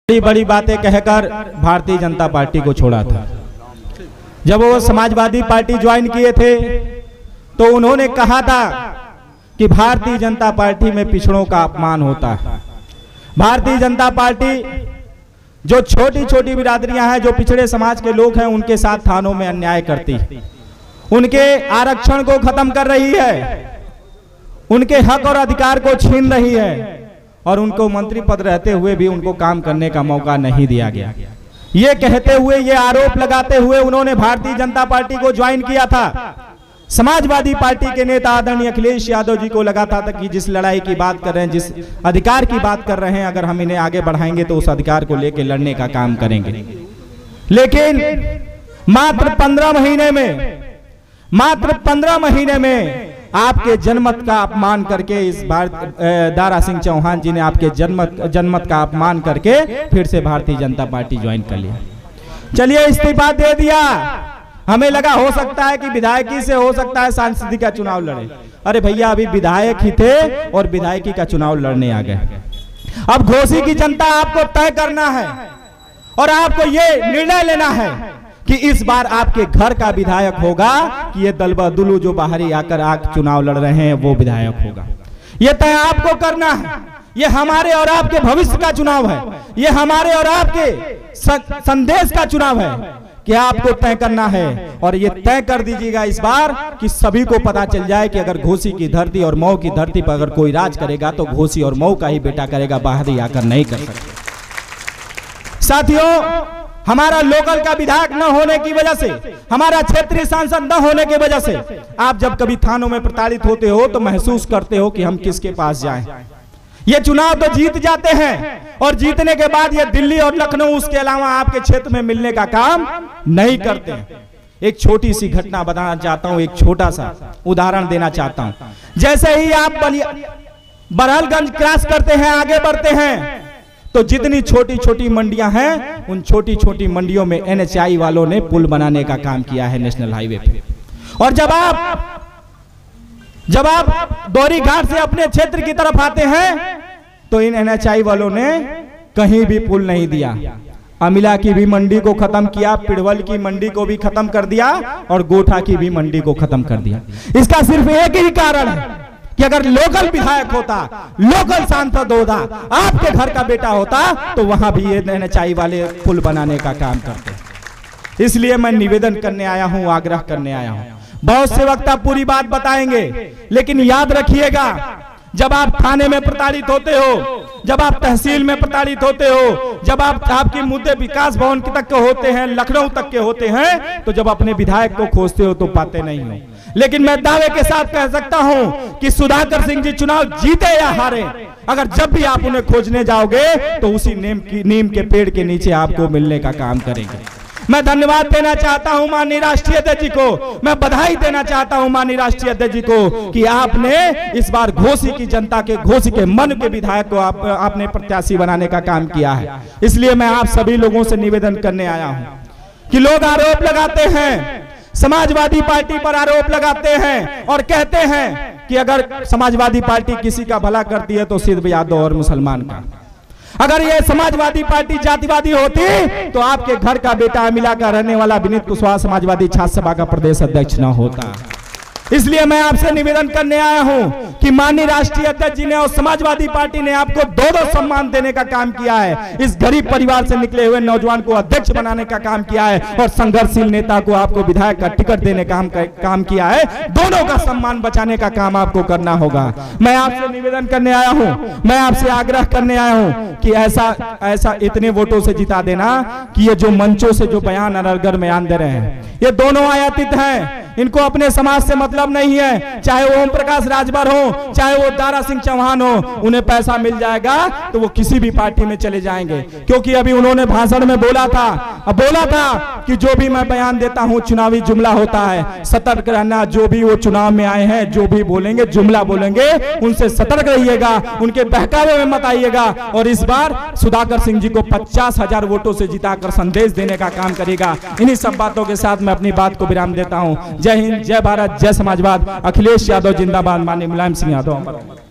बड़ी बड़ी बातें कहकर भारतीय जनता पार्टी को छोड़ा था। जब वो समाजवादी पार्टी ज्वाइन किए थे तो उन्होंने कहा था कि भारतीय जनता पार्टी में पिछड़ों का अपमान होता है। भारतीय जनता पार्टी जो छोटी छोटी बिरादरियां हैं, जो पिछड़े समाज के लोग हैं, उनके साथ थानों में अन्याय करती है, उनके आरक्षण को खत्म कर रही है, उनके हक और अधिकार को छीन रही है और उनको मंत्री पद रहते हुए भी उनको काम करने का मौका नहीं दिया गया। ये कहते हुए, ये आरोप लगाते हुए उन्होंने भारतीय जनता पार्टी को ज्वाइन किया था। समाजवादी पार्टी के नेता आदरणीय अखिलेश यादव जी को लगा था कि जिस लड़ाई की बात कर रहे हैं, जिस अधिकार की बात कर रहे हैं, अगर हम इन्हें आगे बढ़ाएंगे तो उस अधिकार को लेकर लड़ने का काम करेंगे। लेकिन मात्र 15 महीने में आपके जनमत का अपमान करके इस बार दारा सिंह चौहान जी ने आपके जनमत का अपमान करके फिर से भारतीय जनता पार्टी ज्वाइन कर लिया। चलिए, इस्तीफा दे दिया। हमें लगा हो सकता है कि विधायकी से हो सकता है सांसद का चुनाव लड़े। अरे भैया, अभी विधायक ही थे और विधायकी का चुनाव लड़ने आ गए। अब घोसी की जनता आपको तय करना है और आपको ये निर्णय लेना है कि इस बार आपके घर का विधायक होगा कि ये दलबदुलू जो बाहरी आकर चुनाव लड़ रहे हैं वो विधायक होगा। ये तय आपको करना है। ये हमारे और आपके भविष्य का चुनाव है। ये हमारे और आपके संदेश का चुनाव है कि आपको तय करना है। और ये तय कर दीजिएगा इस बार कि सभी को पता चल जाए कि अगर घोसी की धरती और मऊ की धरती पर अगर कोई राज करेगा तो घोसी और मऊ का ही बेटा करेगा, बाहरी आकर नहीं कर सकते। साथियों, हमारा लोकल का विधायक न होने की वजह से, हमारा क्षेत्रीय सांसद न होने की वजह से आप जब कभी थानों में प्रताड़ित होते हो तो महसूस करते हो कि हम किसके पास जाएं। ये चुनाव तो जीत जाते हैं और जीतने के बाद ये दिल्ली और लखनऊ, उसके अलावा आपके क्षेत्र में मिलने का काम नहीं करते हैं। एक छोटी सी घटना बताना चाहता हूं, एक छोटा सा उदाहरण देना चाहता हूं। जैसे ही आप बरहलगंज क्रॉस करते हैं, आगे बढ़ते हैं, तो जितनी छोटी छोटी मंडियां हैं, उन छोटी छोटी मंडियों में NHI वालों ने पुल बनाने का काम किया है नेशनल हाईवे पे। और जब आप दोहरी घाट से अपने क्षेत्र की तरफ आते हैं तो इन NHI वालों ने कहीं भी पुल नहीं दिया। अमिला की भी मंडी को खत्म किया, पिड़वल की मंडी को भी खत्म कर दिया और गोठा की भी मंडी को खत्म कर दिया। इसका सिर्फ एक ही कारण है कि अगर लोकल विधायक होता, लोकल सांसद होता, आपके घर का बेटा होता तो वहां भी ये NHI वाले पुल बनाने का काम करते। इसलिए मैं निवेदन करने आया हूं, आग्रह करने आया हूं। बहुत से वक्त आप पूरी बात बताएंगे, लेकिन याद रखिएगा, जब आप थाने में प्रताड़ित होते हो, जब आप तहसील में प्रताड़ित होते हो, जब आपके मुद्दे विकास भवन तक के होते हैं, लखनऊ तक के होते हैं, तो जब अपने विधायक को खोजते हो तो पाते नहीं हो। लेकिन मैं दावे के साथ कह सकता हूं कि सुधाकर सिंह जी चुनाव जीते या हारे, अगर जब भी आप उन्हें खोजने जाओगे तो उसी नीम के पेड़ के नीचे आपको मिलने का काम करेंगे। मैं धन्यवाद देना चाहता हूं माननीय राष्ट्रीय अध्यक्ष जी को, मैं बधाई देना चाहता हूं माननीय राष्ट्रीय अध्यक्ष जी को कि आपने इस बार घोसी की जनता के, घोसी के मन के विधायक को आपने प्रत्याशी बनाने का काम किया है। इसलिए मैं आप सभी लोगों से निवेदन करने आया हूं कि लोग आरोप लगाते हैं, समाजवादी पार्टी पर आरोप लगाते हैं और कहते हैं कि अगर समाजवादी पार्टी किसी का भला करती है तो सिर्फ यादव और मुसलमान का। अगर ये समाजवादी पार्टी जातिवादी होती तो आपके घर का बेटा अमिला का रहने वाला विनीत कुशवाहा समाजवादी छात्र सभा का प्रदेश अध्यक्ष न होता। इसलिए मैं आपसे निवेदन करने आया हूं कि माननीय राष्ट्रीय अध्यक्ष जी ने और समाजवादी पार्टी ने आपको दो सम्मान देने का काम किया है। इस गरीब परिवार से निकले हुए नौजवान को अध्यक्ष बनाने का काम किया है और संघर्षशील नेता को आपको विधायक का टिकट देने का काम किया है। दोनों का सम्मान बचाने का काम आपको करना होगा। मैं आपसे निवेदन करने आया हूं, मैं आपसे आग्रह करने आया हूं कि ऐसा इतने वोटों से जिता देना कि ये जो मंचों से जो बयान अनर्गल बयान दे रहे हैं, ये दोनों आयातित हैं। इनको अपने समाज से मतलब नहीं है, चाहे वो ओम प्रकाश राजभर हो, चाहे वो दारा सिंह चौहान हो। उन्हें पैसा मिल जाएगा तो वो किसी भी पार्टी में चले जाएंगे, क्योंकि अभी उन्होंने भाषण में बोला था कि जो भी मैं बयान देता हूं चुनावी जुमला होता है, सतर्क रहना। जो भी वो चुनाव में आए हैं, जो भी बोलेंगे जुमला बोलेंगे, उनसे सतर्क रहिएगा, उनके बहकावे में मत आइएगा। और इस बार सुधाकर सिंह जी को 50,000 वोटों से जिताकर संदेश देने का काम करेगा। इन्हीं सब बातों के साथ मैं अपनी बात को विराम देता हूं। जय हिंद, जय भारत, जय समाजवाद। अखिलेश यादव जिंदाबाद, माननीय मुलायम सिंह यादव।